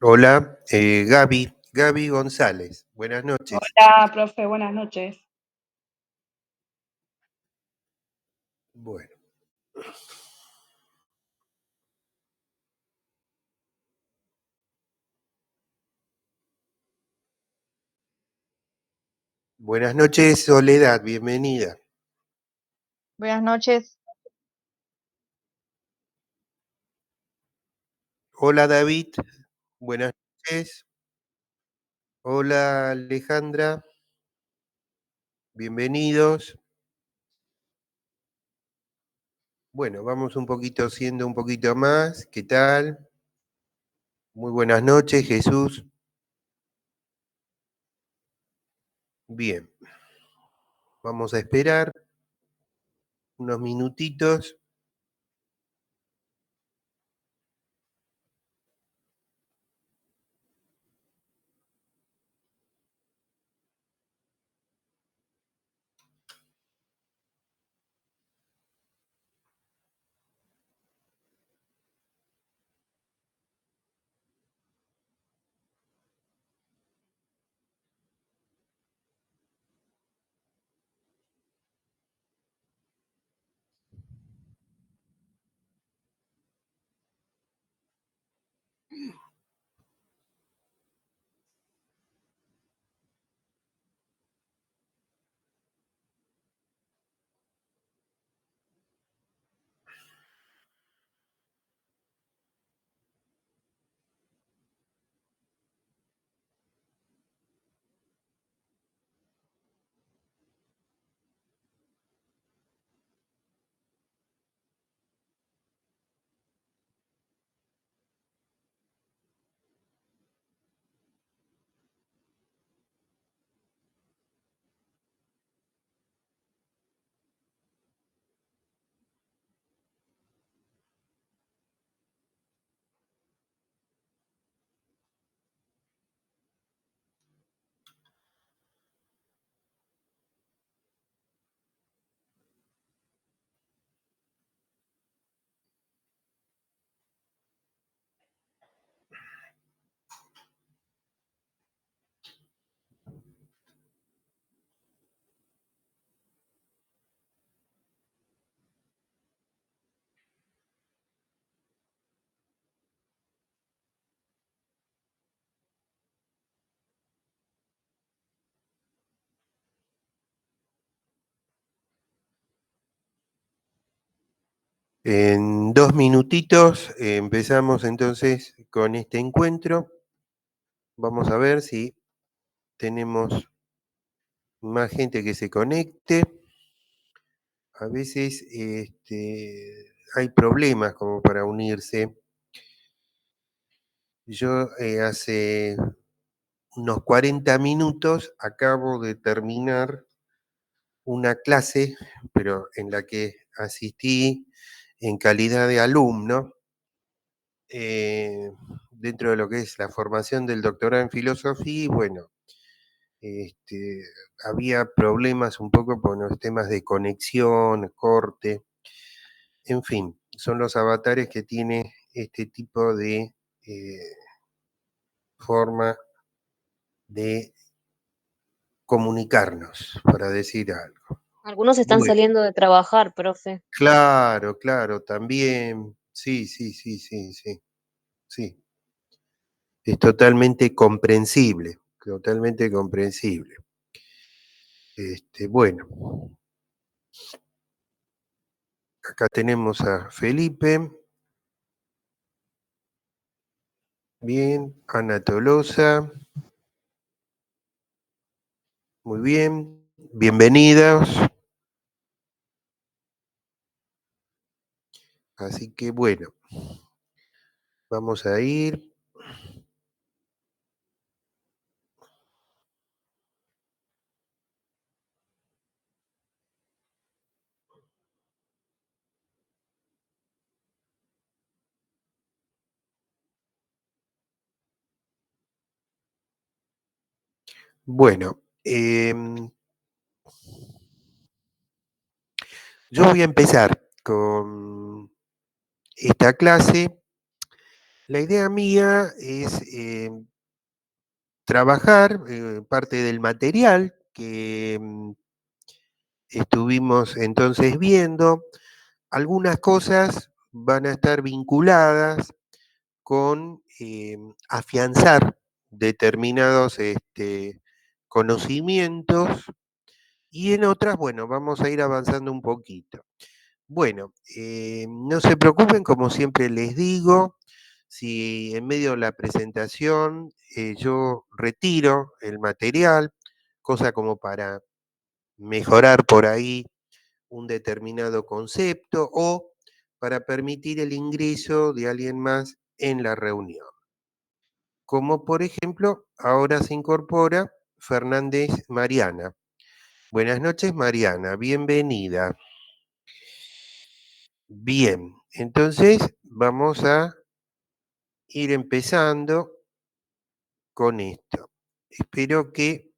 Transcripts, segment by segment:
Hola, Gaby González. Buenas noches. Hola, profe, buenas noches. Bueno, buenas noches, Soledad, bienvenida. Buenas noches. Hola, David, buenas noches. Hola, Alejandra, bienvenidos. Bueno, vamos un poquito siendo un poquito más. ¿Qué tal? Muy buenas noches, Jesús. Bien, vamos a esperar unos minutitos. En 2 minutitos empezamos entonces con este encuentro. Vamos a ver si tenemos más gente que se conecte. A veces hay problemas como para unirse. Yo hace unos 40 minutos acabo de terminar una clase, pero en la que asistí en calidad de alumno, eh, dentro de lo que es la formación del doctorado en filosofía, y bueno, este, había problemas un poco con los temas de conexión, corte, en fin, son los avatares que tiene este tipo de eh, forma de comunicarnos, para decir algo. Algunos están Bueno, saliendo de trabajar, profe. claro, claro, también, sí, sí, sí, sí, sí, sí, es totalmente comprensible, totalmente comprensible. Bueno, acá tenemos a Felipe, bien, Ana Tolosa, muy bien, bienvenidos. Así que bueno, vamos a ir. Bueno, yo voy a empezar con esta clase La idea mía es trabajar parte del material que estuvimos entonces viendo. Algunas cosas van a estar vinculadas con afianzar determinados conocimientos y en otras, bueno, vamos a ir avanzando un poquito. Bueno, no se preocupen, como siempre les digo, si en medio de la presentación yo retiro el material, cosa como para mejorar por ahí un determinado concepto o para permitir el ingreso de alguien más en la reunión. Como por ejemplo, ahora se incorpora Fernández Mariana. Buenas noches, Mariana, bienvenida. Bien, entonces vamos a ir empezando con esto. Espero que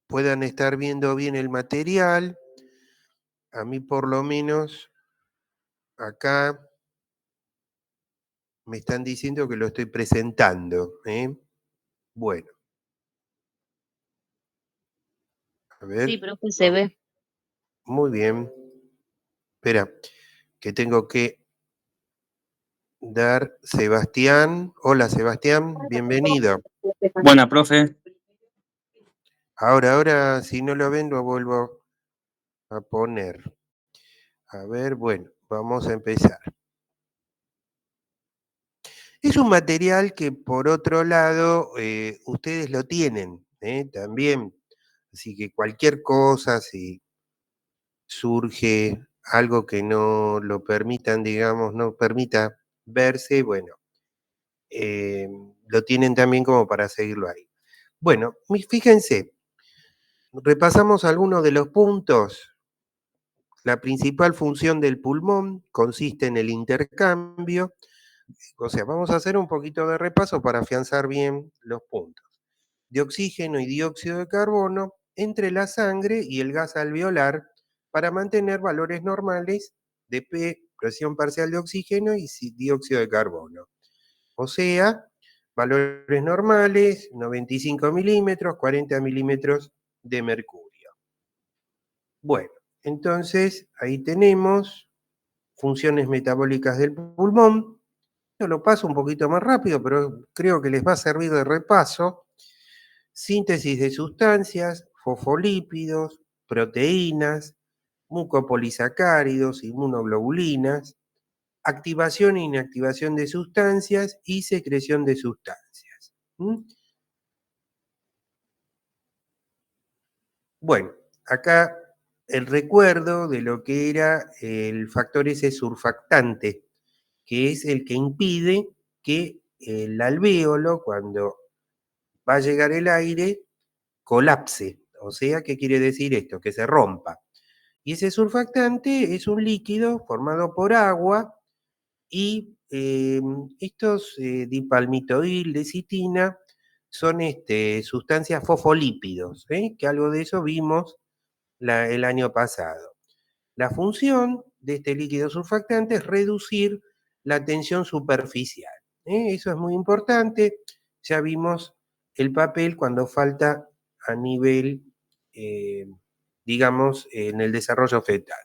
puedan estar viendo bien el material. A mí por lo menos acá me están diciendo que lo estoy presentando. Bueno, a Sí, ver. profe, se ve. Muy bien. Espera, que tengo que dar Sebastián. Hola, Sebastián, bienvenido. Buena, profe. Ahora, si no lo ven, lo vuelvo a poner. A ver, bueno, vamos a empezar. Es un material que, por otro lado, ustedes lo tienen también. Así que cualquier cosa, si surge algo que no lo permitan, digamos, no permita verse, bueno, lo tienen también como para seguirlo ahí. Bueno, fíjense, repasamos algunos de los puntos. La principal función del pulmón consiste en el intercambio. O sea, vamos a hacer un poquito de repaso para afianzar bien los puntos. De oxígeno y dióxido de carbono entre la sangre y el gas alveolar para mantener valores normales de P, presión parcial de oxígeno y dióxido de carbono. O sea, valores normales, 95 milímetros, 40 milímetros de mercurio. Bueno, entonces ahí tenemos funciones metabólicas del pulmón. Yo lo paso un poquito más rápido, pero creo que les va a servir de repaso. Síntesis de sustancias, fosfolípidos, proteínas, mucopolisacáridos, inmunoglobulinas, activación e inactivación de sustancias y secreción de sustancias. Bueno, acá el recuerdo de lo que era el factor S surfactante, que es el que impide que el alvéolo, cuando va a llegar el aire, colapse. O sea, ¿qué quiere decir esto? Que se rompa. Y ese surfactante es un líquido formado por agua y estos dipalmitoil, lecitina, son sustancias fosfolípidos, que algo de eso vimos el año pasado. La función de este líquido surfactante es reducir la tensión superficial. Eso es muy importante. Ya vimos el papel cuando falta a nivel, digamos, en el desarrollo fetal.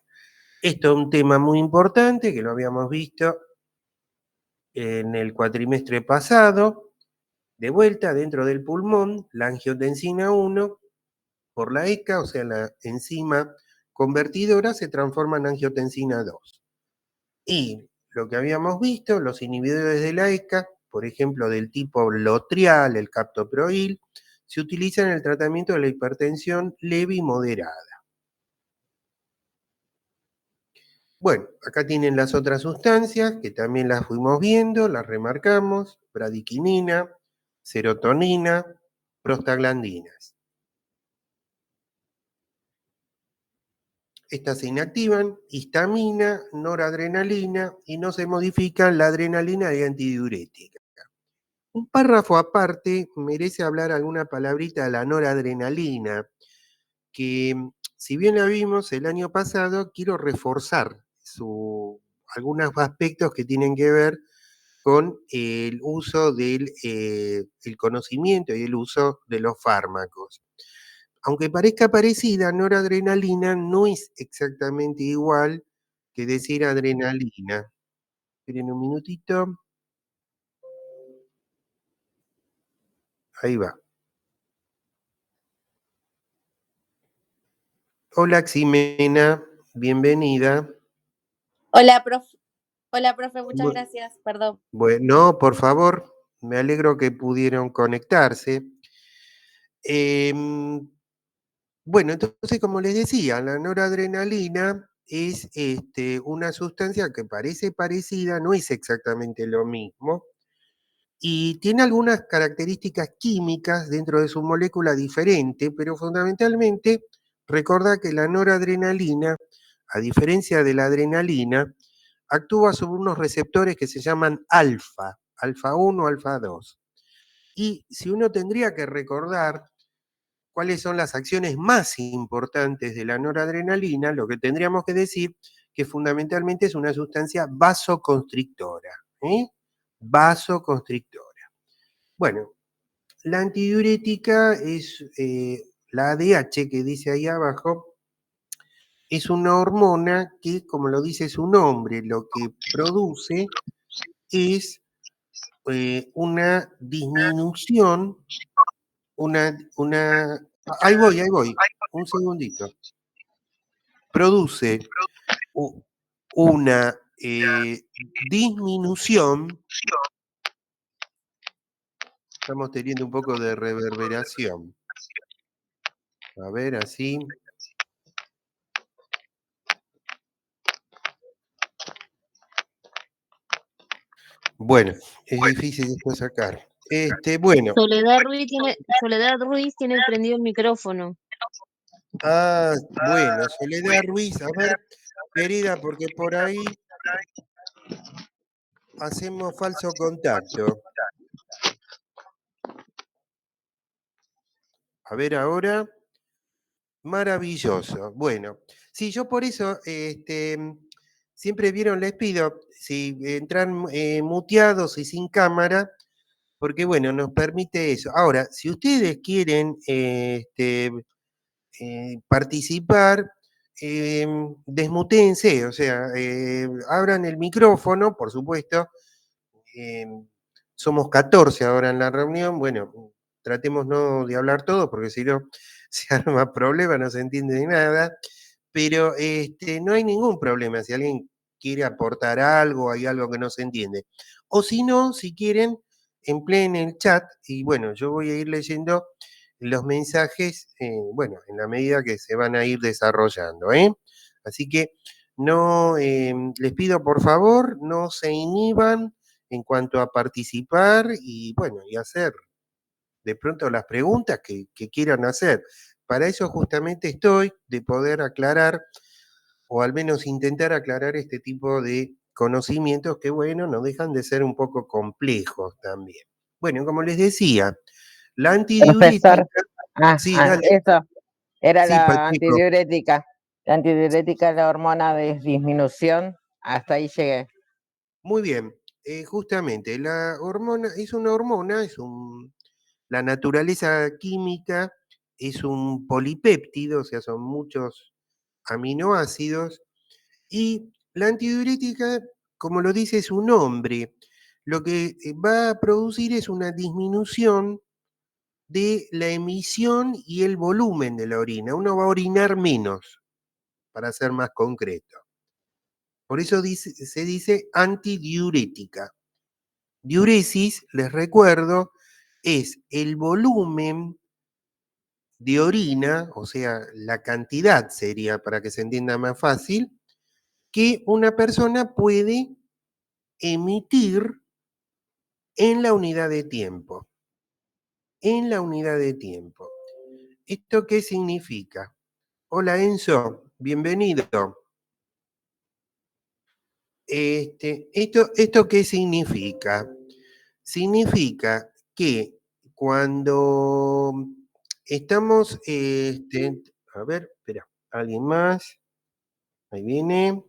Esto es un tema muy importante que lo habíamos visto en el cuatrimestre pasado. De vuelta dentro del pulmón, la angiotensina 1 por la ECA, o sea, la enzima convertidora, se transforma en angiotensina 2. Y lo que habíamos visto, los inhibidores de la ECA, por ejemplo, del tipo Lotrial, el captopril, se utilizan en el tratamiento de la hipertensión leve y moderada. Bueno, acá tienen las otras sustancias que también las fuimos viendo, las remarcamos: bradiquinina, serotonina, prostaglandinas. Estas se inactivan, histamina, noradrenalina, y no se modifican la adrenalina y antidiurética. Un párrafo aparte merece hablar alguna palabrita de la noradrenalina, que si bien la vimos el año pasado, quiero reforzar algunos aspectos que tienen que ver con el uso del el conocimiento y el uso de los fármacos. Aunque parezca parecida, noradrenalina no es exactamente igual que decir adrenalina. Esperen un minutito. Ahí va. Hola Ximena, bienvenida. Hola, profe, muchas Bu- gracias, perdón. Bueno, por favor, me alegro que pudieron conectarse. Em, bueno, entonces, como les decía, la noradrenalina es una sustancia que parece parecida, no es exactamente lo mismo, y tiene algunas características químicas dentro de su molécula diferente, pero fundamentalmente recuerda que la noradrenalina, a diferencia de la adrenalina, actúa sobre unos receptores que se llaman alfa, alfa 1, alfa 2. Y si uno tendría que recordar cuáles son las acciones más importantes de la noradrenalina, lo que tendríamos que decir que fundamentalmente es una sustancia vasoconstrictora. ¿Eh? Vasoconstrictora. Bueno, la antidiurética es la ADH que dice ahí abajo, es una hormona que, como lo dice su nombre, lo que produce es una disminución, ahí voy, un segundito. Produce una disminución, estamos teniendo un poco de reverberación. A ver, así. Bueno, es difícil esto sacar. Bueno. Soledad Ruiz tiene prendido el micrófono. Ah, bueno, Soledad Ruiz, a ver, querida, porque por ahí hacemos falso contacto. A ver ahora. Maravilloso. Bueno, sí, yo por eso, siempre vieron, les pido, si entran muteados y sin cámara, porque bueno, nos permite eso. Ahora, si ustedes quieren participar, desmutéense, o sea, abran el micrófono, por supuesto. eh, Somos 14 ahora en la reunión, bueno, tratemos no de hablar todos, porque si no se arma problema, no se entiende de nada, pero no hay ningún problema si alguien quiere aportar algo, hay algo que no se entiende. O si no, si quieren, empleen el chat y bueno, yo voy a ir leyendo los mensajes, bueno, en la medida que se van a ir desarrollando, ¿eh? Así que no, les pido por favor, no se inhiban en cuanto a participar y bueno, y hacer de pronto las preguntas que quieran hacer. Para eso justamente estoy, de poder aclarar, o al menos intentar aclarar este tipo de conocimientos que, bueno, no dejan de ser un poco complejos también. Bueno, como les decía, la antidiurética, Profesor, sí, dale, eso era sí, la Pacheco, antidiurética. La antidiurética es la hormona de disminución. Hasta ahí llegué. muy bien, justamente, la hormona es una hormona, la naturaleza química es un polipéptido, o sea, son muchos aminoácidos, y la antidiurética, como lo dice su nombre, lo que va a producir es una disminución de la emisión y el volumen de la orina. Uno va a orinar menos, para ser más concreto. Por eso se dice antidiurética. Diuresis, les recuerdo, es el volumen de orina, o sea, la cantidad sería, para que se entienda más fácil, que una persona puede emitir en la unidad de tiempo. En la unidad de tiempo. ¿Esto qué significa? Hola Enzo, bienvenido. ¿Esto qué significa? Significa que cuando estamos, a ver, espera, alguien más, ahí viene,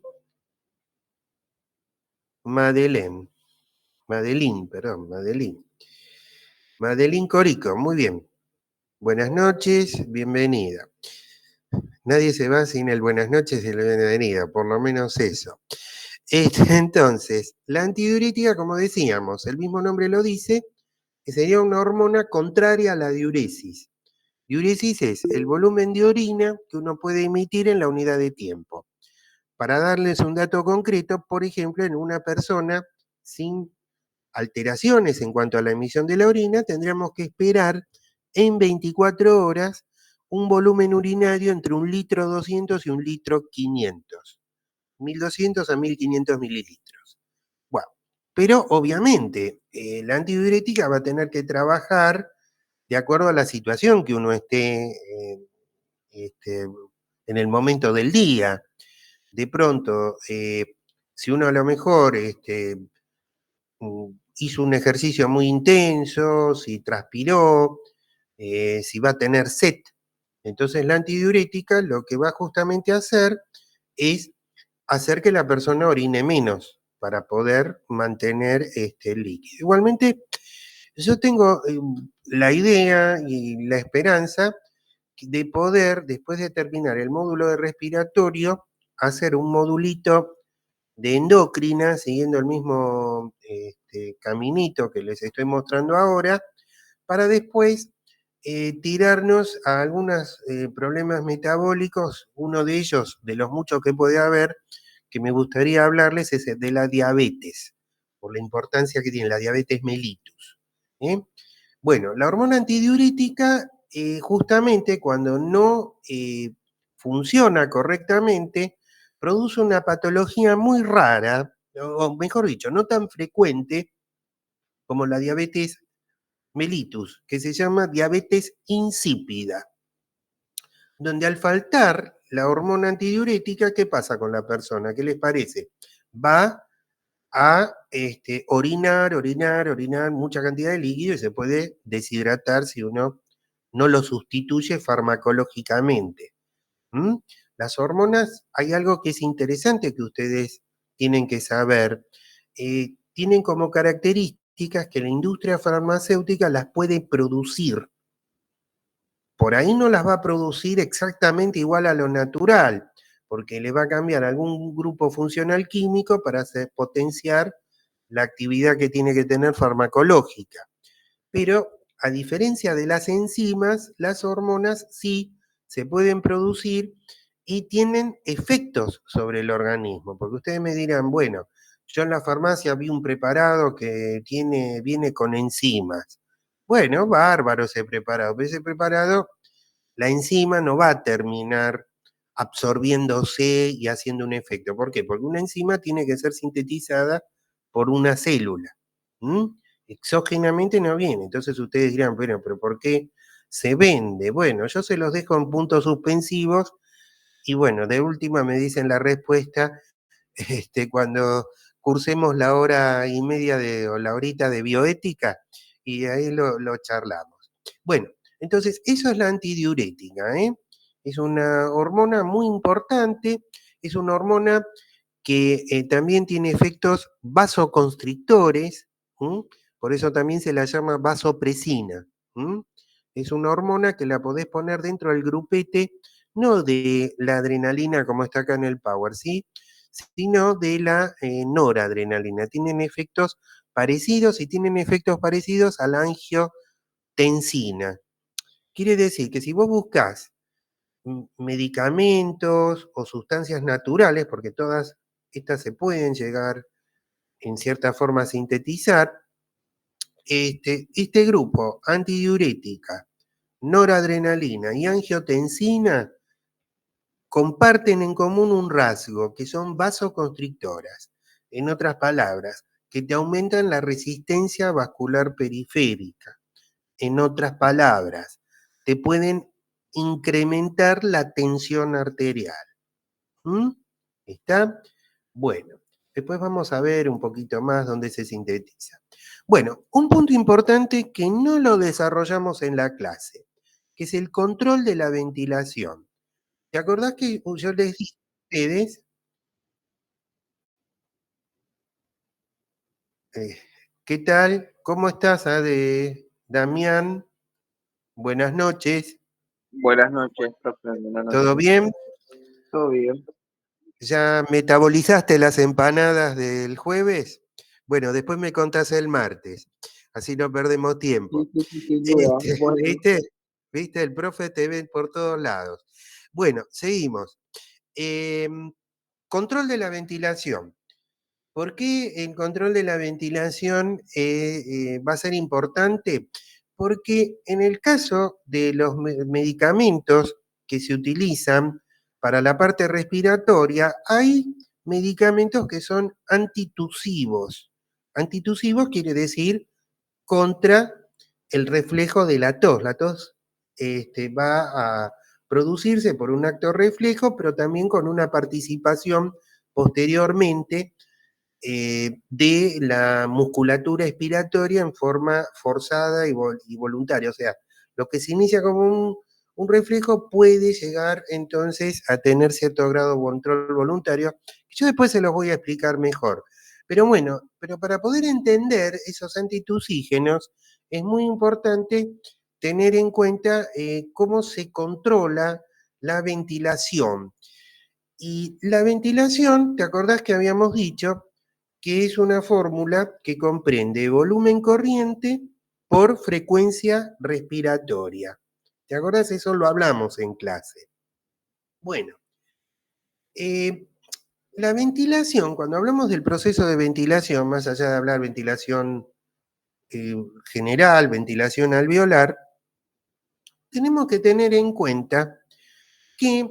Madeleine. Madeline, perdón, Madeline. Madeline Corico, muy bien. Buenas noches, bienvenida. Nadie se va sin el buenas noches y la bienvenida, por lo menos eso. Entonces, la antidiurética, como decíamos, el mismo nombre lo dice, que sería una hormona contraria a la diuresis. Diuresis es el volumen de orina que uno puede emitir en la unidad de tiempo. Para darles un dato concreto, por ejemplo, en una persona sin alteraciones en cuanto a la emisión de la orina, tendríamos que esperar en 24 horas un volumen urinario entre 1,200 litros y 1,500 litros. 1.200 a 1.500 mililitros. Bueno, pero obviamente la antidiurética va a tener que trabajar de acuerdo a la situación que uno esté en el momento del día. De pronto, si uno a lo mejor hizo un ejercicio muy intenso, si transpiró, si va a tener sed, entonces la antidiurética lo que va justamente a hacer es hacer que la persona orine menos para poder mantener el líquido. Igualmente, yo tengo la idea y la esperanza de poder, después de terminar el módulo de respiratorio, hacer un modulito de endocrina, siguiendo el mismo caminito que les estoy mostrando ahora, para después tirarnos a algunos problemas metabólicos. Uno de ellos, de los muchos que puede haber, que me gustaría hablarles, es el de la diabetes, por la importancia que tiene la diabetes mellitus. Bueno, la hormona antidiurética, justamente cuando no funciona correctamente, produce una patología muy rara, o mejor dicho, no tan frecuente como la diabetes mellitus, que se llama diabetes insípida, donde al faltar la hormona antidiurética, ¿qué pasa con la persona? ¿Qué les parece? Va a orinar mucha cantidad de líquido y se puede deshidratar si uno no lo sustituye farmacológicamente. Las hormonas, hay algo que es interesante que ustedes tienen que saber. Tienen como características que la industria farmacéutica las puede producir. Por ahí no las va a producir exactamente igual a lo natural, porque le va a cambiar algún grupo funcional químico para potenciar la actividad que tiene que tener farmacológica. Pero a diferencia de las enzimas, las hormonas sí se pueden producir y tienen efectos sobre el organismo, porque ustedes me dirán, bueno, yo en la farmacia vi un preparado que viene con enzimas. Bueno, bárbaro ese preparado, pero ese preparado, la enzima no va a terminar absorbiéndose y haciendo un efecto. ¿Por qué? Porque una enzima tiene que ser sintetizada por una célula. Exógenamente no viene. Entonces ustedes dirán, bueno, pero ¿por qué se vende? Bueno, yo se los dejo en puntos suspensivos y bueno, de última me dicen la respuesta cuando cursemos la hora y media o la horita de bioética y ahí lo charlamos. Bueno, entonces eso es la antidiurética, ¿eh? Es una hormona muy importante, es una hormona que también tiene efectos vasoconstrictores, por eso también se la llama vasopresina. Es una hormona que la podés poner dentro del grupete, no de la adrenalina como está acá en el Power, ¿sí? Sino de la noradrenalina. Tienen efectos parecidos y tienen efectos parecidos a la angiotensina. Quiere decir que si vos buscás medicamentos o sustancias naturales, porque todas estas se pueden llegar en cierta forma a sintetizar, este grupo antidiurética, noradrenalina y angiotensina comparten en común un rasgo, que son vasoconstrictoras. En otras palabras, que te aumentan la resistencia vascular periférica. En otras palabras, te pueden incrementar la tensión arterial. ¿Está? Bueno, después vamos a ver un poquito más dónde se sintetiza. Bueno, un punto importante que no lo desarrollamos en la clase, que es el control de la ventilación. ¿Te acordás que yo les dije a ustedes ¿Qué tal? ¿Cómo estás, Damián? Buenas noches. Buenas noches, profe. Buenas noches. ¿Todo bien? Todo bien. ¿Ya metabolizaste las empanadas del jueves? Bueno, después me contás el martes, así no perdemos tiempo. Sí, sin duda. Bueno, ¿Viste? El profe te ve por todos lados. Bueno, seguimos. Control de la ventilación. ¿Por qué el control de la ventilación va a ser importante? Porque en el caso de los medicamentos que se utilizan para la parte respiratoria, hay medicamentos que son antitusivos. Antitusivos quiere decir contra el reflejo de la tos. La tos va a producirse por un acto reflejo, pero también con una participación posteriormente de la musculatura expiratoria en forma forzada y voluntaria. O sea, lo que se inicia como un reflejo puede llegar entonces a tener cierto grado de control voluntario. Yo después se los voy a explicar mejor. Pero bueno, pero para poder entender esos antitusígenos es muy importante tener en cuenta cómo se controla la ventilación. Y la ventilación, ¿te acordás que habíamos dicho que es una fórmula que comprende volumen corriente por frecuencia respiratoria? ¿Te acordás? Eso lo hablamos en clase. Bueno, la ventilación, cuando hablamos del proceso de ventilación, más allá de hablar ventilación general, ventilación alveolar, tenemos que tener en cuenta que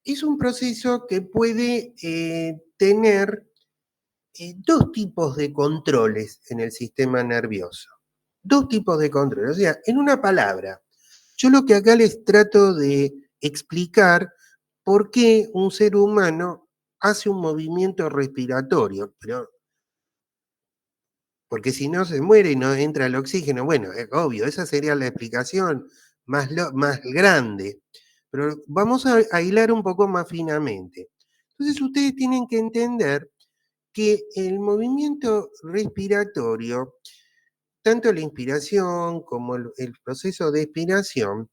es un proceso que puede tener dos tipos de controles en el sistema nervioso. Dos tipos de controles. O sea, en una palabra, yo lo que acá les trato de explicar por qué un ser humano hace un movimiento respiratorio, pero porque si no se muere y no entra el oxígeno. Bueno, es obvio, esa sería la explicación más grande. Pero vamos a hilar un poco más finamente. Entonces ustedes tienen que entender que el movimiento respiratorio, tanto la inspiración como el proceso de expiración,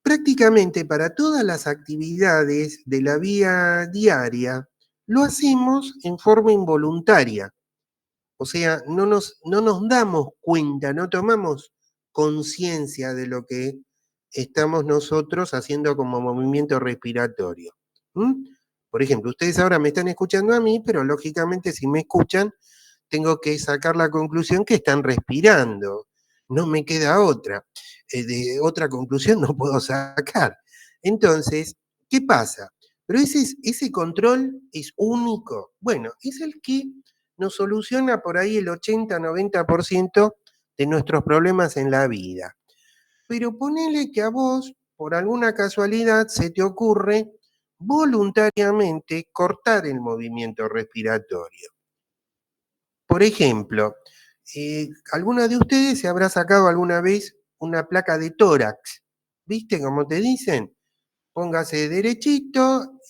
prácticamente para todas las actividades de la vida diaria, lo hacemos en forma involuntaria. O sea, no nos damos cuenta, no tomamos conciencia de lo que estamos nosotros haciendo como movimiento respiratorio. ¿Mm? Por ejemplo, ustedes ahora me están escuchando a mí, pero lógicamente si me escuchan, tengo que sacar la conclusión que están respirando. No me queda otra. De otra conclusión no puedo sacar. Entonces, ¿qué pasa? Pero ese control es único. Bueno, es el que nos soluciona por ahí el 80-90% de nuestros problemas en la vida. Pero ponele que a vos, por alguna casualidad, se te ocurre voluntariamente cortar el movimiento respiratorio. Por ejemplo, ¿alguna de ustedes se habrá sacado alguna vez una placa de tórax? ¿Viste cómo te dicen? Póngase derechito,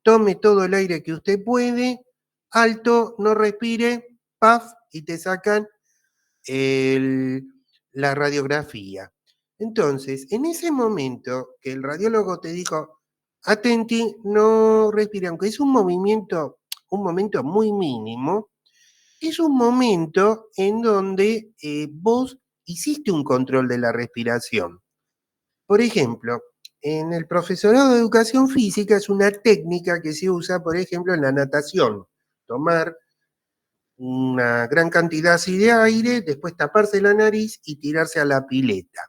tome todo el aire que usted puede, alto, no respire, paf, y te sacan la radiografía. Entonces, en ese momento que el radiólogo te dijo, atenti, no respire, aunque es un momento muy mínimo, es un momento en donde vos hiciste un control de la respiración. Por ejemplo, en el profesorado de educación física es una técnica que se usa, por ejemplo, en la natación. Tomar una gran cantidad así de aire, después taparse la nariz y tirarse a la pileta.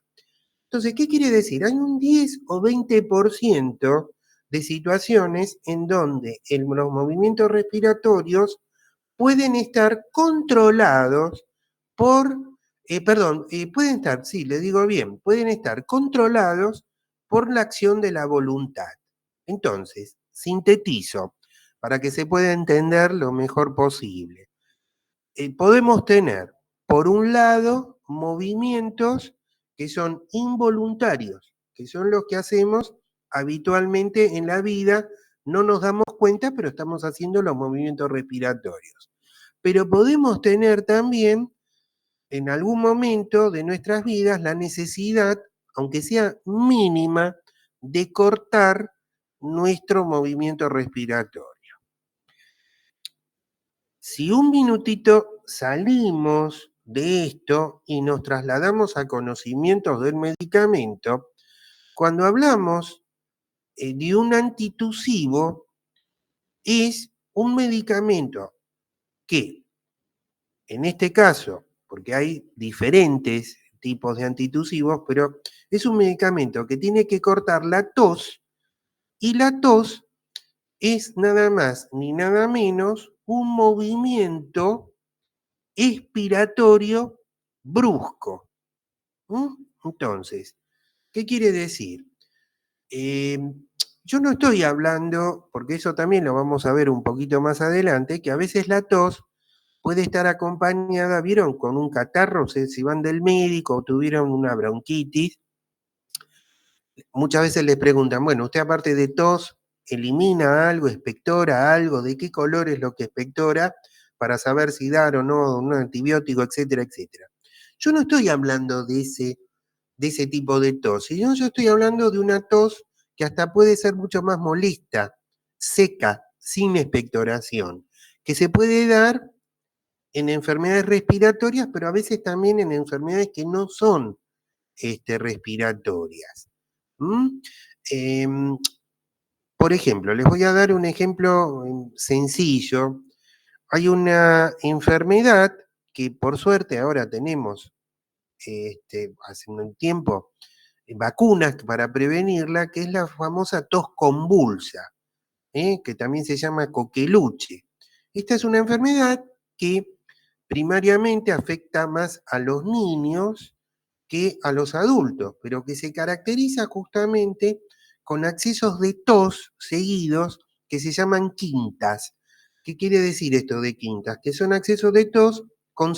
Entonces, ¿qué quiere decir? Hay un 10 o 20% de situaciones en donde los movimientos respiratorios pueden estar controlados pueden estar, sí, le digo bien, pueden estar controlados por la acción de la voluntad. Entonces, sintetizo para que se pueda entender lo mejor posible. Podemos tener, por un lado, movimientos que son involuntarios, que son los que hacemos habitualmente en la vida, no nos damos cuenta, pero estamos haciendo los movimientos respiratorios. pero podemos tener también en algún momento de nuestras vidas la necesidad, aunque sea mínima, de cortar nuestro movimiento respiratorio. Si un minutito salimos de esto y nos trasladamos a conocimientos del medicamento, cuando hablamos de un antitusivo, es un medicamento que, en este caso, porque hay diferentes tipos de antitusivos, pero es un medicamento que tiene que cortar la tos, y la tos es nada más ni nada menos un movimiento expiratorio brusco. Entonces, ¿qué quiere decir? Yo no estoy hablando, porque eso también lo vamos a ver un poquito más adelante, que a veces la tos puede estar acompañada, ¿vieron? Con un catarro, si van del médico o tuvieron una bronquitis. Muchas veces les preguntan, bueno, usted aparte de tos, ¿elimina algo, expectora algo? ¿De qué color es lo que expectora? Para saber si dar o no un antibiótico, etcétera, etcétera. Yo no estoy hablando de ese tipo de tos, sino yo estoy hablando de una tos que hasta puede ser mucho más molesta, seca, sin expectoración, que se puede dar en enfermedades respiratorias, pero a veces también en enfermedades que no son respiratorias. Por ejemplo, les voy a dar un ejemplo sencillo. Hay una enfermedad que por suerte ahora tenemos, hace un tiempo, vacunas para prevenirla, que es la famosa tos convulsa, que también se llama coqueluche. Esta es una enfermedad que primariamente afecta más a los niños que a los adultos, pero que se caracteriza justamente con accesos de tos seguidos que se llaman quintas. ¿Qué quiere decir esto de quintas? Que son accesos de tos con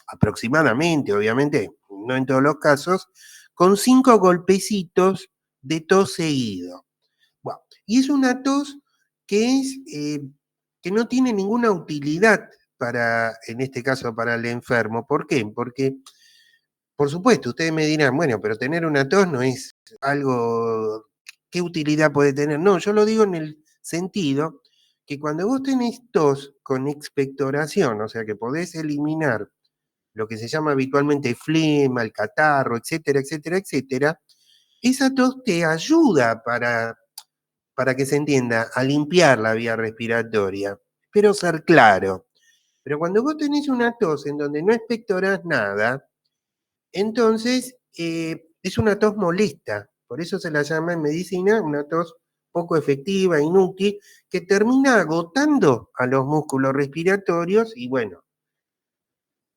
aproximadamente, obviamente, no en todos los casos, con 5 golpecitos de tos seguido. Bueno, y es una tos que que no tiene ninguna utilidad para, en este caso, para el enfermo. ¿Por qué? Porque, por supuesto, ustedes me dirán, bueno, pero tener una tos no es algo, ¿qué utilidad puede tener? No, yo lo digo en el sentido que cuando vos tenés tos con expectoración, o sea que podés eliminar lo que se llama habitualmente flema, el catarro, etcétera, etcétera, etcétera, esa tos te ayuda para que se entienda, a limpiar la vía respiratoria. Espero ser claro. Pero cuando vos tenés una tos en donde no expectorás nada, entonces es una tos molesta. Por eso se la llama en medicina una tos poco efectiva, inútil, que termina agotando a los músculos respiratorios y bueno,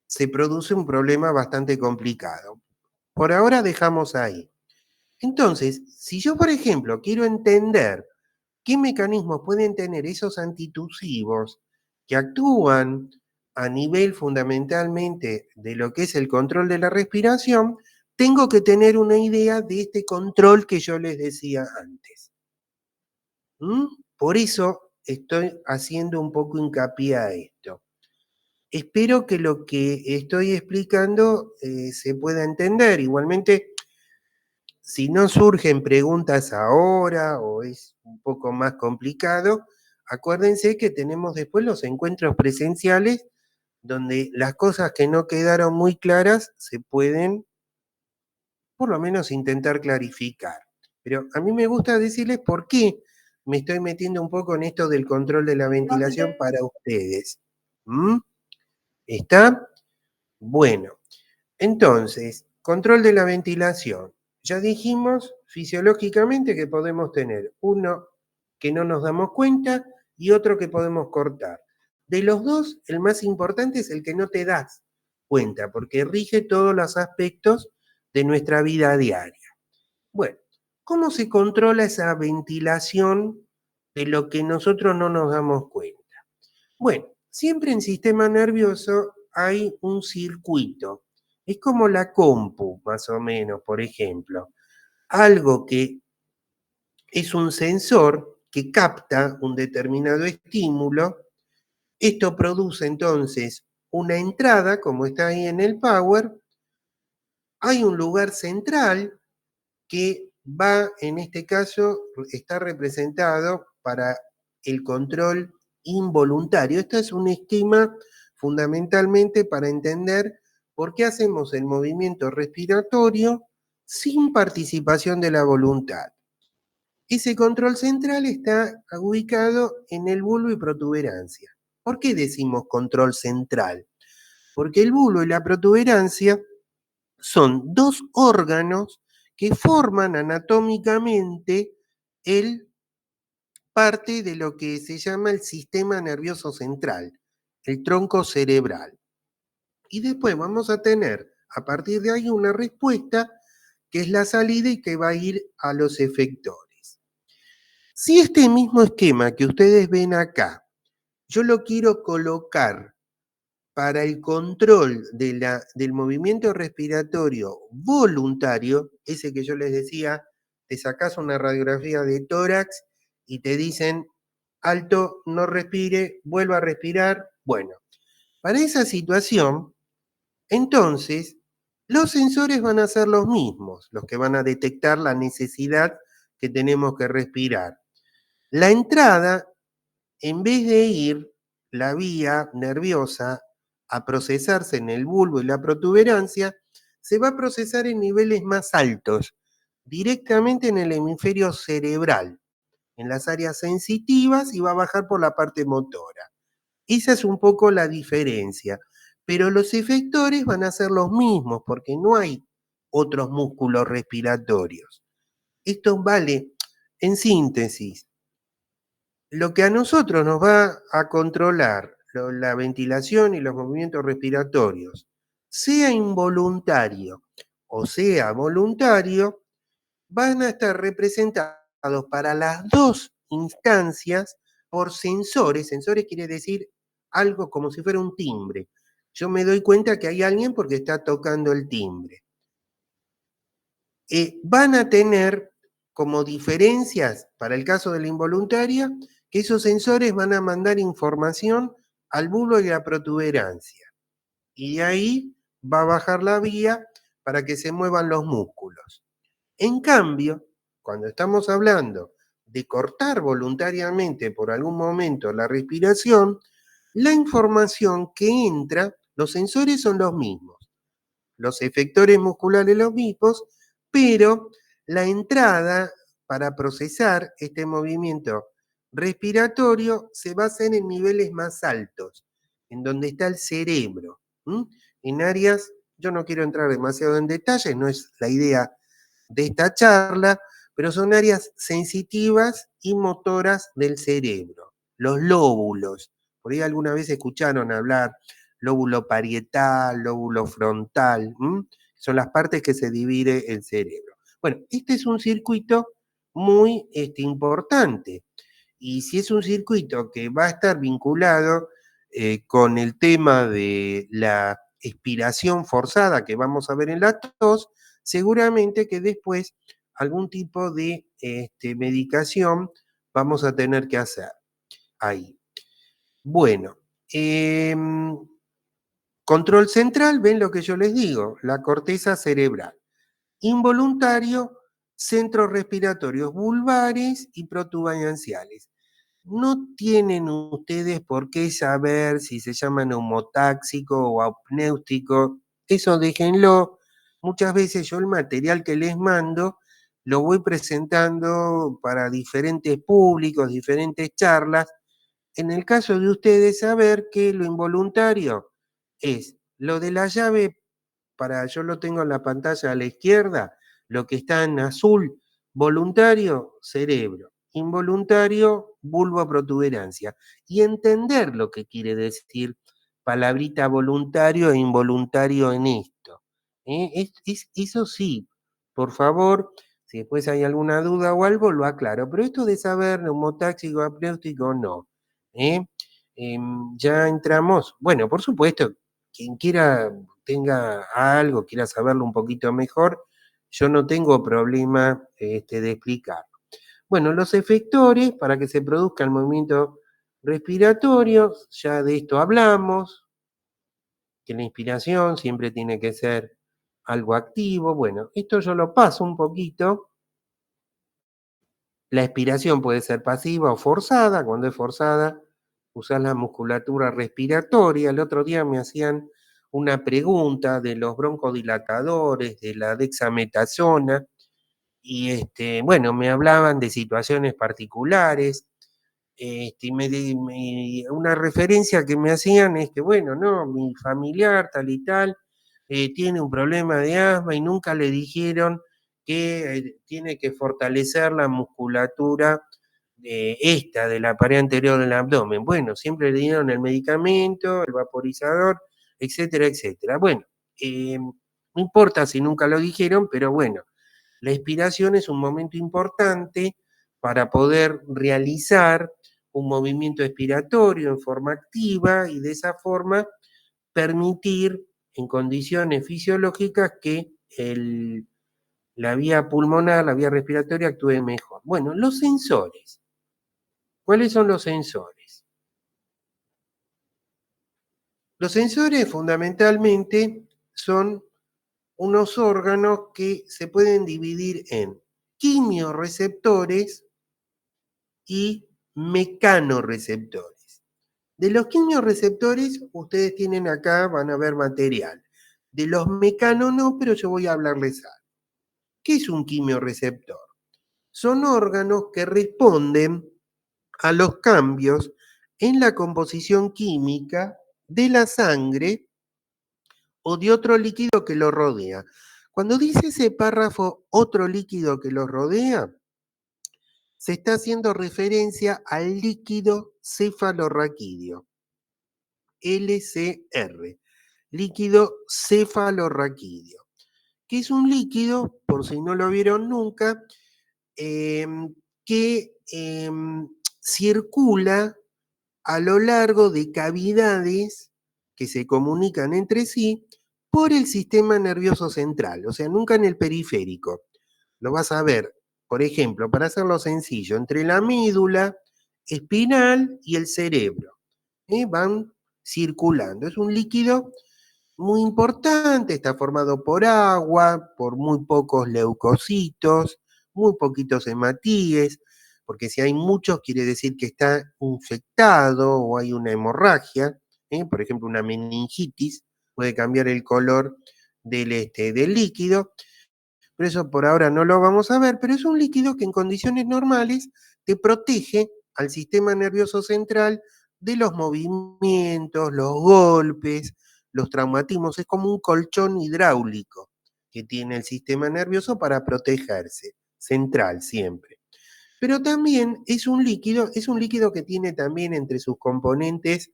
se produce un problema bastante complicado. Por ahora dejamos ahí. Entonces, si yo, por ejemplo, quiero entender qué mecanismos pueden tener esos antitusivos que actúan a nivel fundamentalmente de lo que es el control de la respiración, tengo que tener una idea de este control que yo les decía antes. Por eso estoy haciendo un poco hincapié a esto. Espero que lo que estoy explicando se pueda entender. Igualmente, si no surgen preguntas ahora o es un poco más complicado, acuérdense que tenemos después los encuentros presenciales donde las cosas que no quedaron muy claras se pueden por lo menos intentar clarificar. Pero a mí me gusta decirles por qué me estoy metiendo un poco en esto del control de la ventilación para ustedes. ¿Está? Bueno, entonces, control de la ventilación. Ya dijimos fisiológicamente que podemos tener uno que no nos damos cuenta y otro que podemos cortar. De los dos, el más importante es el que no te das cuenta, porque rige todos los aspectos de nuestra vida diaria. Bueno, ¿cómo se controla esa ventilación de lo que nosotros no nos damos cuenta? Bueno, siempre en sistema nervioso hay un circuito. Es como la compu, más o menos, por ejemplo. Algo que es un sensor que capta un determinado estímulo, Esto produce entonces una entrada, como está ahí en el Power. Hay un lugar central que va, en este caso, está representado para el control involuntario. Esto es un esquema fundamentalmente para entender por qué hacemos el movimiento respiratorio sin participación de la voluntad. Ese control central está ubicado en el bulbo y protuberancia. ¿Por qué decimos control central? Porque el bulbo y la protuberancia son dos órganos que forman anatómicamente parte de lo que se llama el sistema nervioso central, el tronco cerebral. Y después vamos a tener, a partir de ahí, una respuesta que es la salida y que va a ir a los efectores. Si este mismo esquema que ustedes ven acá, yo lo quiero colocar para el control del movimiento respiratorio voluntario, ese que yo les decía, te sacás una radiografía de tórax y te dicen, alto, no respire, vuelva a respirar. Bueno, para esa situación, entonces, los sensores van a ser los mismos, los que van a detectar la necesidad que tenemos que respirar. La entrada, en vez de ir la vía nerviosa a procesarse en el bulbo y la protuberancia, se va a procesar en niveles más altos, directamente en el hemisferio cerebral, en las áreas sensitivas, y va a bajar por la parte motora. Esa es un poco la diferencia, pero los efectores van a ser los mismos porque no hay otros músculos respiratorios. Esto vale, en síntesis, lo que a nosotros nos va a controlar la ventilación y los movimientos respiratorios, sea involuntario o sea voluntario, van a estar representados para las dos instancias por sensores. Sensores quiere decir algo como si fuera un timbre. Yo me doy cuenta que hay alguien porque está tocando el timbre. Van a tener como diferencias, para el caso de la involuntaria, que esos sensores van a mandar información al bulbo y a la protuberancia. Y de ahí va a bajar la vía para que se muevan los músculos. En cambio, cuando estamos hablando de cortar voluntariamente por algún momento la respiración, la información que entra, los sensores son los mismos, los efectores musculares los mismos, pero la entrada para procesar este movimiento respiratorio se va a hacer en niveles más altos, en donde está el cerebro, en áreas, yo no quiero entrar demasiado en detalles, no es la idea de esta charla, pero son áreas sensitivas y motoras del cerebro, los lóbulos. Por ahí alguna vez escucharon hablar lóbulo parietal, lóbulo frontal, son las partes que se divide el cerebro. Bueno, este es un circuito muy importante, y si es un circuito que va a estar vinculado con el tema de la expiración forzada que vamos a ver en la tos, seguramente que después algún tipo de medicación vamos a tener que hacer ahí. Bueno, control central, ven lo que yo les digo, la corteza cerebral. Involuntario, centros respiratorios vulvares y protuberanciales. No tienen ustedes por qué saber si se llama neumotáxico o apnéutico, eso déjenlo. Muchas veces yo el material que les mando lo voy presentando para diferentes públicos, diferentes charlas. En el caso de ustedes, saber que lo involuntario es lo de la llave, yo lo tengo en la pantalla a la izquierda, lo que está en azul, voluntario, cerebro, involuntario, bulbo protuberancia, y entender lo que quiere decir palabrita voluntario e involuntario en esto. Eso sí, por favor, si después hay alguna duda o algo, lo aclaro, pero esto de saber neumotáxico, apnéutico, no. Ya entramos, bueno, por supuesto, quien quiera tenga algo, quiera saberlo un poquito mejor, yo no tengo problema de explicarlo. Bueno, los efectores, para que se produzca el movimiento respiratorio, ya de esto hablamos, que la inspiración siempre tiene que ser algo activo. Bueno, esto yo lo paso un poquito. La expiración puede ser pasiva o forzada. Cuando es forzada, usás la musculatura respiratoria. El otro día me hacían una pregunta de los broncodilatadores, de la dexametasona, y bueno, me hablaban de situaciones particulares. Una referencia que me hacían es que, bueno, no, mi familiar tal y tal tiene un problema de asma y nunca le dijeron que tiene que fortalecer la musculatura de la pared anterior del abdomen. Bueno, siempre le dieron el medicamento, el vaporizador, etcétera, etcétera. Bueno, no importa si nunca lo dijeron, pero bueno, la expiración es un momento importante para poder realizar un movimiento expiratorio en forma activa y de esa forma permitir en condiciones fisiológicas que la vía pulmonar, la vía respiratoria actúe mejor. Bueno, los sensores. ¿Cuáles son los sensores? Los sensores fundamentalmente son unos órganos que se pueden dividir en quimioreceptores y mecanorreceptores. De los quimioreceptores, ustedes tienen acá, van a ver material. De los mecanos no, pero yo voy a hablarles algo. ¿Qué es un quimioreceptor? Son órganos que responden a los cambios en la composición química de la sangre o de otro líquido que lo rodea. Cuando dice ese párrafo otro líquido que lo rodea, se está haciendo referencia al líquido cefalorraquídeo, LCR, líquido cefalorraquídeo, que es un líquido, por si no lo vieron nunca, que circula a lo largo de cavidades que se comunican entre sí por el sistema nervioso central, o sea, nunca en el periférico. Lo vas a ver, por ejemplo, para hacerlo sencillo, entre la médula espinal y el cerebro. Van circulando. Es un líquido muy importante, está formado por agua, por muy pocos leucocitos, muy poquitos hematíes, porque si hay muchos quiere decir que está infectado o hay una hemorragia, por ejemplo una meningitis, puede cambiar el color del líquido, pero eso por ahora no lo vamos a ver, pero es un líquido que en condiciones normales te protege al sistema nervioso central de los movimientos, los golpes, los traumatismos. Es como un colchón hidráulico que tiene el sistema nervioso para protegerse, central siempre. Pero también es un líquido que tiene también entre sus componentes,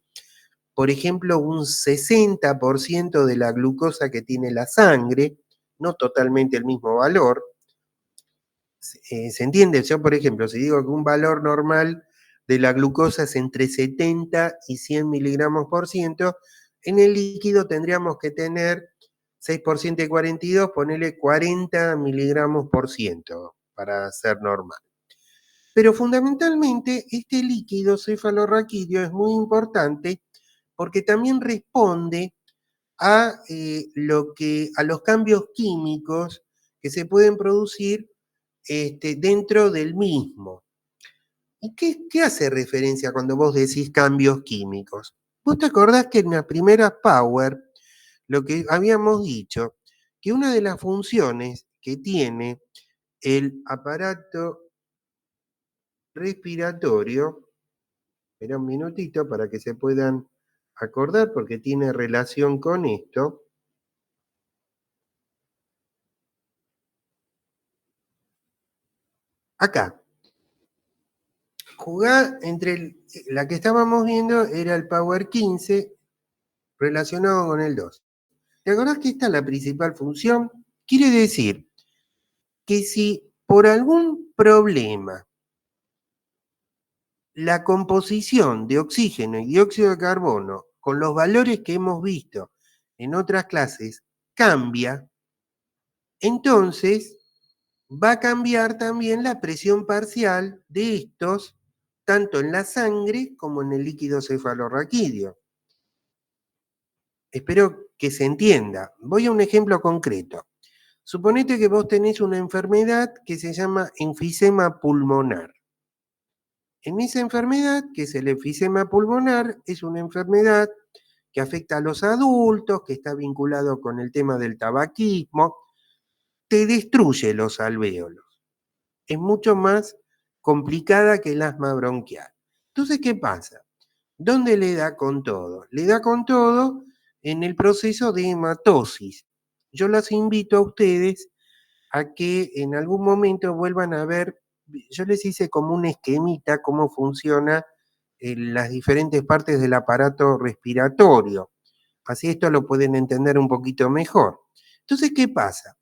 por ejemplo, un 60% de la glucosa que tiene la sangre, no totalmente el mismo valor. ¿Se entiende? Yo, por ejemplo, si digo que un valor normal de la glucosa es entre 70 y 100 miligramos por ciento, en el líquido tendríamos que tener 6 por 142, ponerle 40 miligramos por ciento para ser normal. Pero fundamentalmente este líquido cefalorraquídeo es muy importante porque también responde a los cambios químicos que se pueden producir dentro del mismo. ¿Y qué hace referencia cuando vos decís cambios químicos? ¿Vos te acordás que en la primera Power, lo que habíamos dicho, que una de las funciones que tiene el aparato respiratorio, espera un minutito para que se puedan acordar porque tiene relación con esto. Acá. Jugá la que estábamos viendo era el Power 15 relacionado con el 2. ¿Te acordás que esta es la principal función? Quiere decir que si por algún problema la composición de oxígeno y dióxido de carbono con los valores que hemos visto en otras clases cambia, entonces va a cambiar también la presión parcial de estos tanto en la sangre como en el líquido cefalorraquídeo. Espero que se entienda. Voy a un ejemplo concreto. Suponete que vos tenés una enfermedad que se llama enfisema pulmonar. En esa enfermedad, que es el enfisema pulmonar, es una enfermedad que afecta a los adultos, que está vinculado con el tema del tabaquismo, te destruye los alvéolos. Es mucho más complicada que el asma bronquial. Entonces, ¿qué pasa? ¿Dónde le da con todo? Le da con todo en el proceso de hematosis. Yo las invito a ustedes a que en algún momento vuelvan a ver, yo les hice como un esquemita cómo funciona las diferentes partes del aparato respiratorio. Así esto lo pueden entender un poquito mejor. Entonces, ¿qué pasa?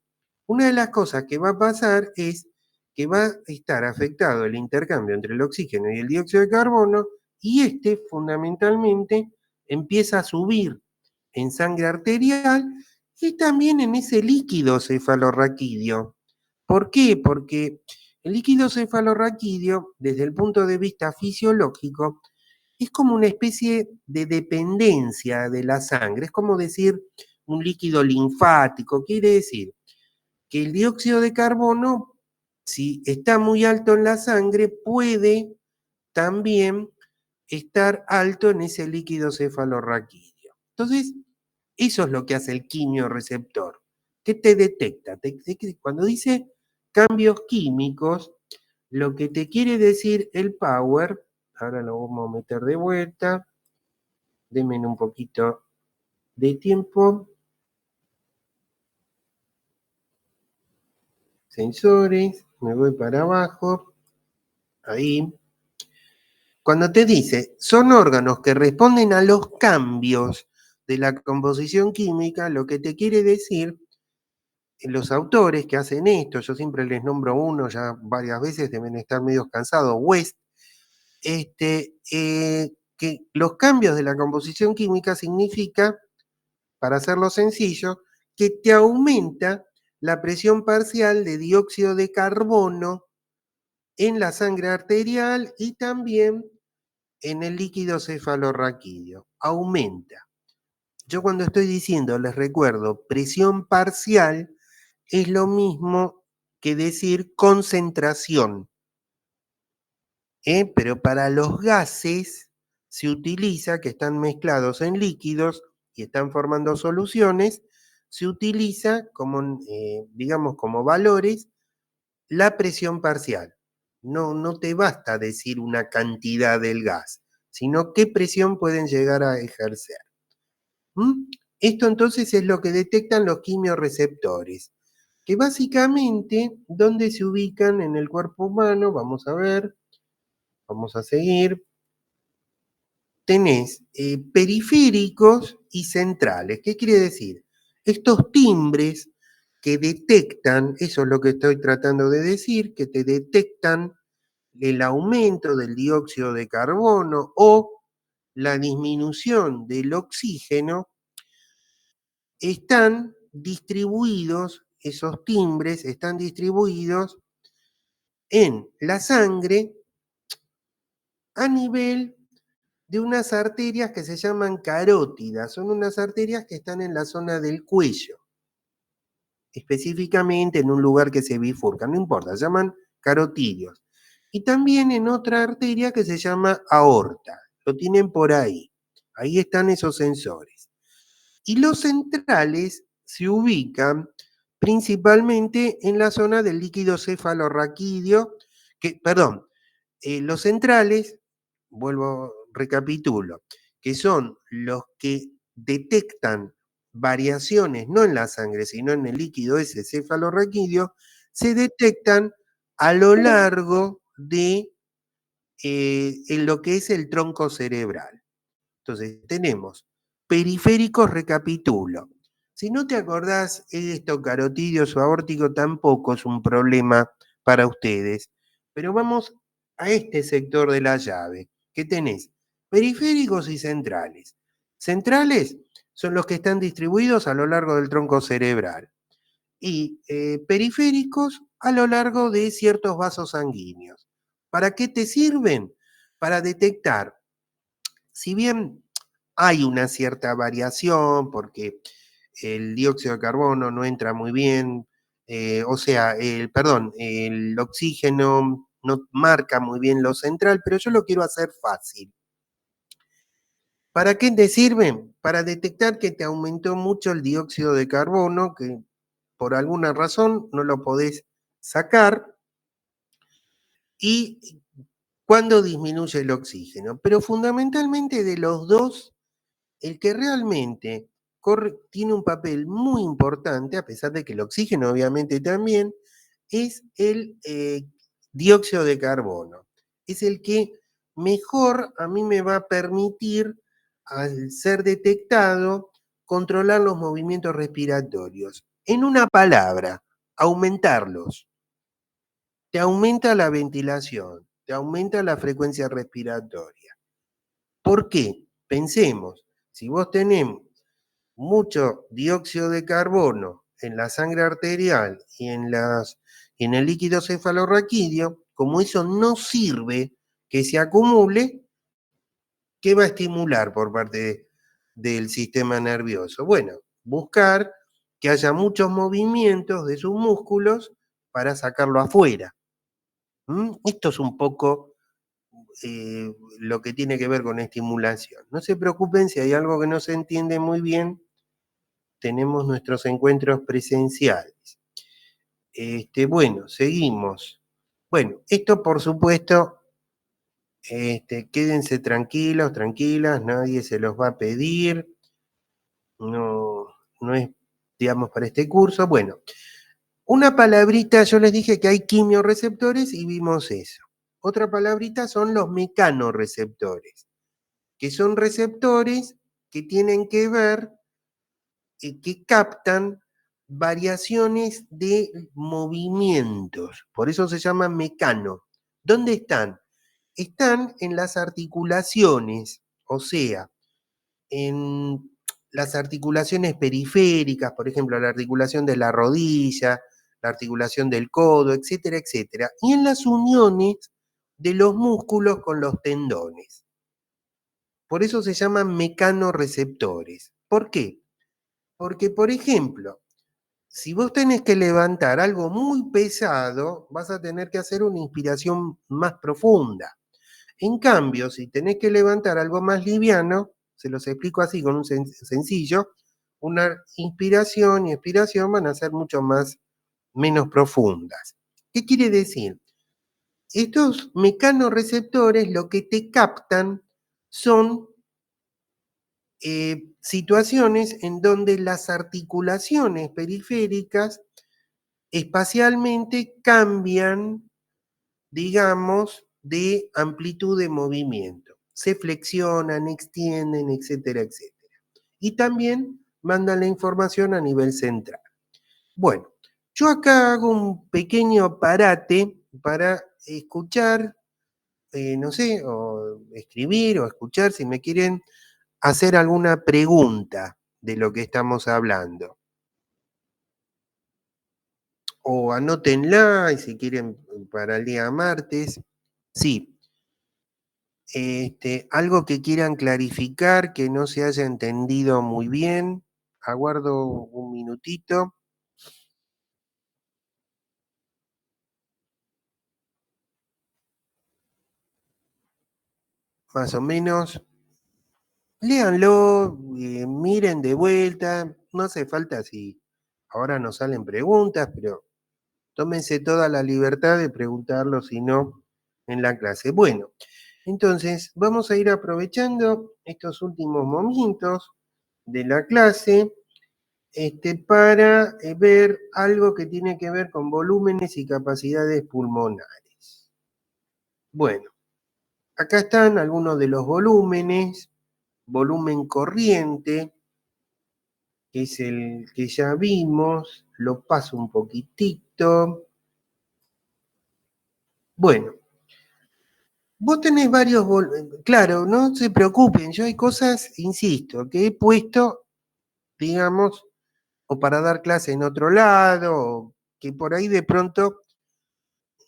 Una de las cosas que va a pasar es que va a estar afectado el intercambio entre el oxígeno y el dióxido de carbono y este fundamentalmente empieza a subir en sangre arterial y también en ese líquido cefalorraquídeo. ¿Por qué? Porque el líquido cefalorraquídeo, desde el punto de vista fisiológico, es como una especie de dependencia de la sangre, es como decir un líquido linfático, quiere decir que el dióxido de carbono, si está muy alto en la sangre, puede también estar alto en ese líquido cefalorraquídeo. Entonces, eso es lo que hace el quimioreceptor. ¿Qué te detecta? Cuando dice cambios químicos, lo que te quiere decir el power, ahora lo vamos a meter de vuelta, denme un poquito de tiempo. Sensores, me voy para abajo, ahí. Cuando te dice, son órganos que responden a los cambios de la composición química, lo que te quiere decir, los autores que hacen esto, yo siempre les nombro uno, ya varias veces deben estar medio cansados, West, que los cambios de la composición química significa, para hacerlo sencillo, que te aumenta la presión parcial de dióxido de carbono en la sangre arterial y también en el líquido cefalorraquídeo. Aumenta. Yo cuando estoy diciendo, les recuerdo, presión parcial es lo mismo que decir concentración. Pero para los gases se utiliza, que están mezclados en líquidos y están formando soluciones, se utiliza como, digamos, como valores la presión parcial. No te basta decir una cantidad del gas, sino qué presión pueden llegar a ejercer. Esto entonces es lo que detectan los quimioreceptores, que básicamente, ¿dónde se ubican en el cuerpo humano? Vamos a ver, vamos a seguir. Tenés periféricos y centrales. ¿Qué quiere decir? Estos timbres que detectan, eso es lo que estoy tratando de decir, que te detectan el aumento del dióxido de carbono o la disminución del oxígeno, están distribuidos, esos timbres están distribuidos en la sangre a nivel de unas arterias que se llaman carótidas. Son unas arterias que están en la zona del cuello, específicamente en un lugar que se bifurca, no importa, se llaman carotidios. Y también en otra arteria que se llama aorta, lo tienen por ahí. Ahí están esos sensores. Y los centrales se ubican principalmente en la zona del líquido cefalorraquídeo, los centrales, recapitulo, que son los que detectan variaciones, no en la sangre, sino en el líquido ese cefalorraquídeo, se detectan a lo largo de en lo que es el tronco cerebral. Entonces, tenemos periféricos, recapitulo. Si no te acordás, esto carotidio o aórtico tampoco es un problema para ustedes, pero vamos a este sector de la llave, que tenés periféricos y centrales. Centrales son los que están distribuidos a lo largo del tronco cerebral y periféricos a lo largo de ciertos vasos sanguíneos. ¿Para qué te sirven? para detectar, si bien hay una cierta variación, porque el dióxido de carbono no entra muy bien, el oxígeno no marca muy bien lo central, pero yo lo quiero hacer fácil. ¿Para qué te sirve? Para detectar que te aumentó mucho el dióxido de carbono, que por alguna razón no lo podés sacar, y cuando disminuye el oxígeno. Pero fundamentalmente de los dos, el que realmente tiene un papel muy importante, a pesar de que el oxígeno obviamente también, es el dióxido de carbono. Es el que mejor a mí me va a permitir, al ser detectado, controlar los movimientos respiratorios. En una palabra, aumentarlos. Te aumenta la ventilación, te aumenta la frecuencia respiratoria. ¿Por qué? Pensemos, si vos tenés mucho dióxido de carbono en la sangre arterial y en el líquido cefalorraquídeo, como eso no sirve que se acumule, ¿qué va a estimular por parte del sistema nervioso? Bueno, buscar que haya muchos movimientos de sus músculos para sacarlo afuera. Esto es un poco lo que tiene que ver con estimulación. No se preocupen si hay algo que no se entiende muy bien, tenemos nuestros encuentros presenciales. Bueno, seguimos. Bueno, esto por supuesto, quédense tranquilos, tranquilas, nadie se los va a pedir, no es, digamos, para este curso. Bueno, una palabrita, yo les dije que hay quimiorreceptores y vimos eso. Otra palabrita son los mecanorreceptores, que son receptores que tienen que ver, que captan variaciones de movimientos, por eso se llaman mecano. ¿Dónde están? Están en las articulaciones, o sea, en las articulaciones periféricas, por ejemplo, la articulación de la rodilla, la articulación del codo, etcétera, etcétera, y en las uniones de los músculos con los tendones. Por eso se llaman mecanorreceptores. ¿Por qué? Porque, por ejemplo, si vos tenés que levantar algo muy pesado, vas a tener que hacer una inspiración más profunda. En cambio, si tenés que levantar algo más liviano, se los explico así con un sencillo, una inspiración y expiración van a ser mucho menos profundas. ¿Qué quiere decir? Estos mecanorreceptores lo que te captan son situaciones en donde las articulaciones periféricas espacialmente cambian, digamos, de amplitud de movimiento. Se flexionan, extienden, etcétera, etcétera. Y también mandan la información a nivel central. Bueno, yo acá hago un pequeño parate para escuchar, no sé, o escribir o escuchar si me quieren hacer alguna pregunta de lo que estamos hablando. O anótenla y si quieren para el día martes. Sí. Algo que quieran clarificar, que no se haya entendido muy bien. Aguardo un minutito. Más o menos. Léanlo, miren de vuelta. No hace falta si ahora nos salen preguntas, pero tómense toda la libertad de preguntarlo, si no, en la clase. Bueno, entonces vamos a ir aprovechando estos últimos momentos de la clase para ver algo que tiene que ver con volúmenes y capacidades pulmonares. Bueno, acá están algunos de los volúmenes. Volumen corriente, que es el que ya vimos, lo paso un poquitito. Bueno, vos tenés varios volúmenes, claro, no se preocupen, yo hay cosas, insisto, que he puesto, digamos, o para dar clase en otro lado, o que por ahí de pronto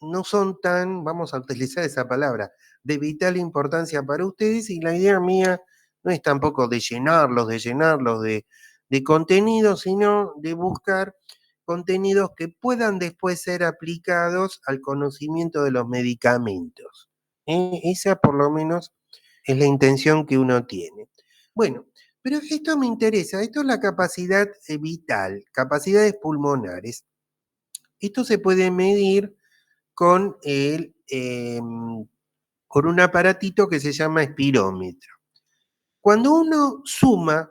no son tan, vamos a utilizar esa palabra, de vital importancia para ustedes, y la idea mía no es tampoco de llenarlos de contenido, sino de buscar contenidos que puedan después ser aplicados al conocimiento de los medicamentos. Esa por lo menos es la intención que uno tiene. Bueno, pero esto me interesa, esto es la capacidad vital, capacidades pulmonares. Esto se puede medir con un aparatito que se llama espirómetro. Cuando uno suma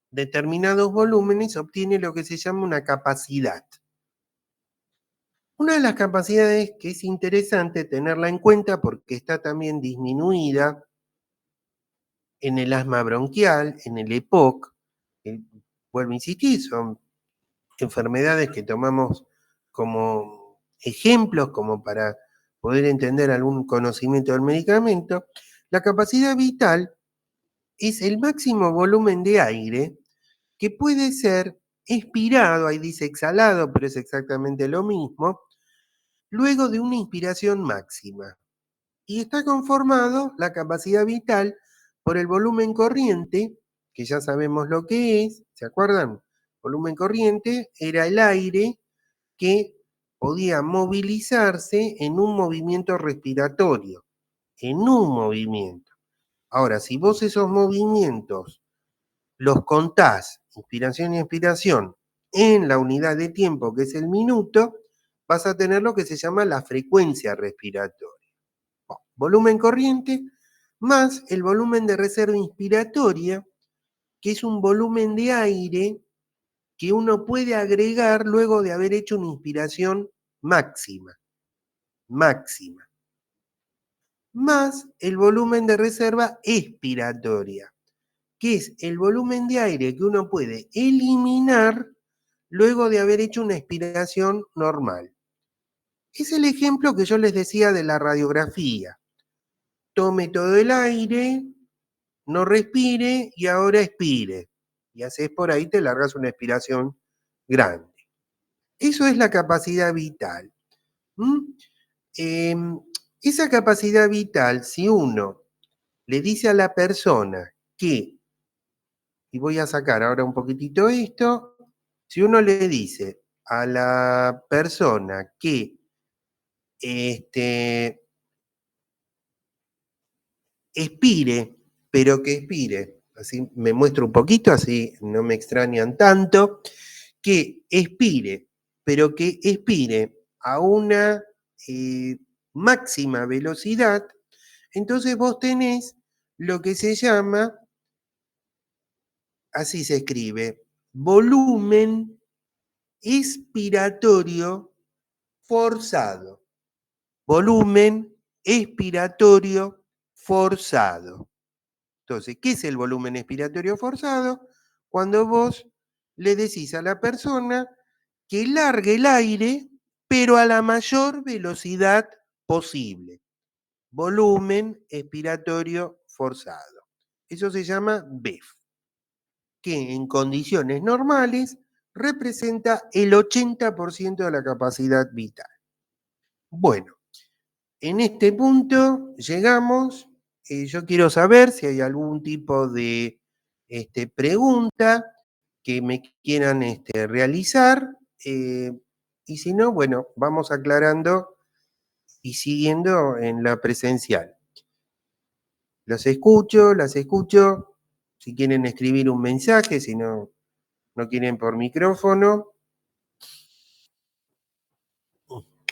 determinados volúmenes, obtiene lo que se llama una capacidad. Una de las capacidades que es interesante tenerla en cuenta porque está también disminuida en el asma bronquial, en el EPOC, vuelvo a insistir, son enfermedades que tomamos como ejemplos, como para poder entender algún conocimiento del medicamento. La capacidad vital es el máximo volumen de aire que puede ser expirado, ahí dice exhalado, pero es exactamente lo mismo, luego de una inspiración máxima. Y está conformado la capacidad vital por el volumen corriente, que ya sabemos lo que es, ¿se acuerdan? Volumen corriente era el aire que podía movilizarse en un movimiento respiratorio, en un movimiento. Ahora, si vos esos movimientos los contás, inspiración y expiración, en la unidad de tiempo que es el minuto, vas a tener lo que se llama la frecuencia respiratoria. Volumen corriente más el volumen de reserva inspiratoria, que es un volumen de aire que uno puede agregar luego de haber hecho una inspiración máxima, más el volumen de reserva expiratoria, que es el volumen de aire que uno puede eliminar luego de haber hecho una expiración normal. Es el ejemplo que yo les decía de la radiografía. Tome todo el aire, no respire y ahora expire. Y haces por ahí, te largas una expiración grande. Eso es la capacidad vital. Esa capacidad vital, si uno le dice a la persona que, y voy a sacar ahora un poquitito esto, si uno le dice a la persona que expire, pero que expire, así me muestro un poquito, así no me extrañan tanto, que expire, pero que expire a una máxima velocidad, entonces vos tenés lo que se llama, así se escribe, volumen expiratorio forzado. Volumen expiratorio forzado. Entonces, ¿qué es el volumen expiratorio forzado? Cuando vos le decís a la persona que largue el aire, pero a la mayor velocidad posible. Volumen expiratorio forzado. Eso se llama BEF, que en condiciones normales representa el 80% de la capacidad vital. Bueno, en este punto llegamos. Yo quiero saber si hay algún tipo de pregunta que me quieran realizar. Y si no, bueno, vamos aclarando y siguiendo en la presencial. Las escucho. Si quieren escribir un mensaje, si no quieren por micrófono.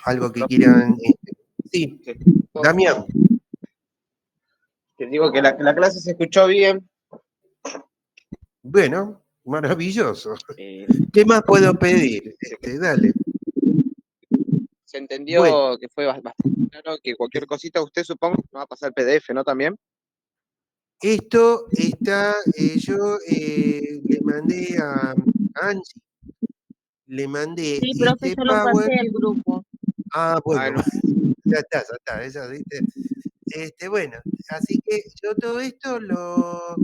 Algo que quieran. Sí, Damián. Te digo que la clase se escuchó bien. Bueno, maravilloso. ¿Qué más puedo pedir? Dale. Se entendió Bueno. que fue bastante claro, que cualquier cosita usted supongo me va a pasar PDF, ¿no? También. Esto está, yo le mandé a Angie, le mandé Sí, profe, este yo lo Power. pasé al grupo. Ah, bueno, no. ya está, ella, ¿viste? Bueno, así que yo todo esto lo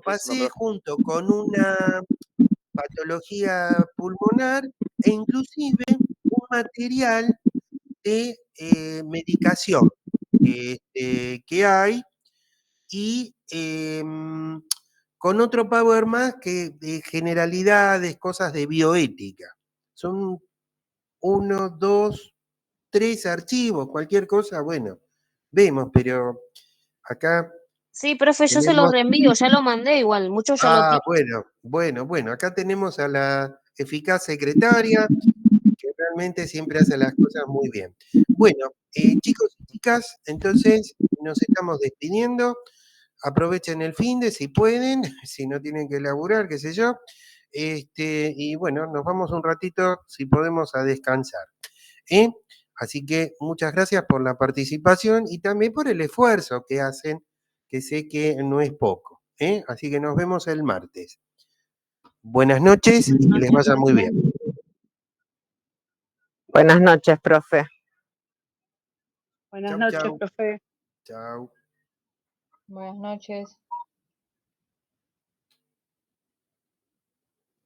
pasé junto con una patología pulmonar e inclusive un material de medicación que hay y con otro power más que de generalidades, cosas de bioética. Son 1, 2, 3 archivos, cualquier cosa, bueno, vemos, pero acá Sí, profe, yo se los tenemos... reenvío, ya lo mandé igual, muchos ya lo Ah, tienen. bueno, acá tenemos a la eficaz secretaria, que realmente siempre hace las cosas muy bien. Bueno, chicos y chicas, entonces nos estamos despidiendo. Aprovechen el finde si pueden, si no tienen que laburar, qué sé yo. Y bueno, nos vamos un ratito, si podemos, a descansar. ¿eh? Así que muchas gracias por la participación y también por el esfuerzo que hacen, que sé que no es poco. Así que nos vemos el martes. Buenas noches y que les vaya muy bien. Buenas noches, profe. Buenas Chau, noches, chau. profe. Chau. Buenas noches.